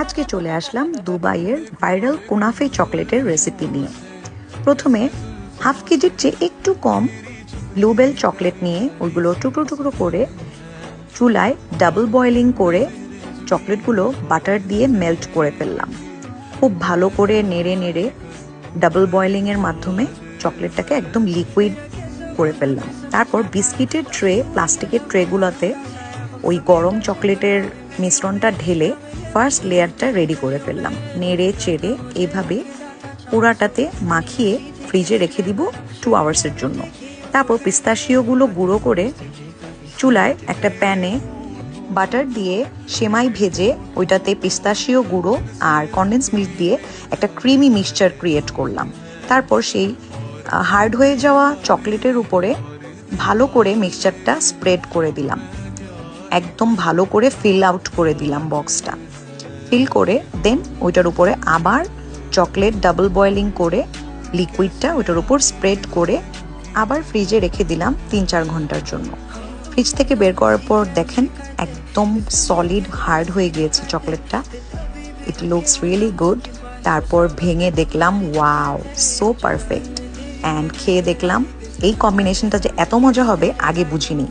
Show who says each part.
Speaker 1: আজকে চলে আসলাম দুবাইয়ের ভাইরাল কুনাফে চকলেটের রেসিপি নিয়ে। প্রথমে হাফ কেজির চেয়ে একটু কম ব্লুবেল চকলেট নিয়ে ওইগুলো টুকরো টুকরো করে চুলায় ডাবল বয়েলিং করে চকলেটগুলো বাটার দিয়ে মেল্ট করে ফেললাম। খুব ভালো করে নেড়ে নেড়ে ডাবল বয়েলিংয়ের মাধ্যমে চকলেটটাকে একদম লিকুইড করে ফেললাম। তারপর বিস্কিটের ট্রে, প্লাস্টিকের ট্রেগুলোতে ওই গরম চকলেটের মিশ্রণটা ঢেলে ফার্স্ট লেয়ারটা রেডি করে ফেললাম। নেড়ে চেড়ে এইভাবে পুরাটাতে মাখিয়ে ফ্রিজে রেখে দিব 2 আওয়ার্সের জন্য। তারপর পিস্তাশিওগুলো গুঁড়ো করে চুলায় একটা প্যানে বাটার দিয়ে সেমাই ভেজে ওইটাতে পিস্তাশিও গুঁড়ো আর কনডেন্স মিল্ক দিয়ে একটা ক্রিমি মিক্সচার ক্রিয়েট করলাম। তারপর সেই হার্ড হয়ে যাওয়া চকলেটের উপরে ভালো করে মিক্সচারটা স্প্রেড করে দিলাম, একদম ভালো করে ফিল আউট করে দিলাম বক্সটা। ফিল করে দেন ওইটার উপরে আবার চকলেট ডাবল বয়েলিং করে লিকুইডটা ওইটার উপর স্প্রেড করে আবার ফ্রিজে রেখে দিলাম 3-4 ঘন্টার জন্য। ফ্রিজ থেকে বের করার পর দেখেন একদম সলিড হার্ড হয়ে গিয়েছে চকলেটটা। It looks really good. তারপর ভেঙে দেখলাম ওয়াও, সো পারফেক্ট। অ্যান্ড খেয়ে দেখলাম এই কম্বিনেশনটা যে এত মজা হবে আগে বুঝিনি।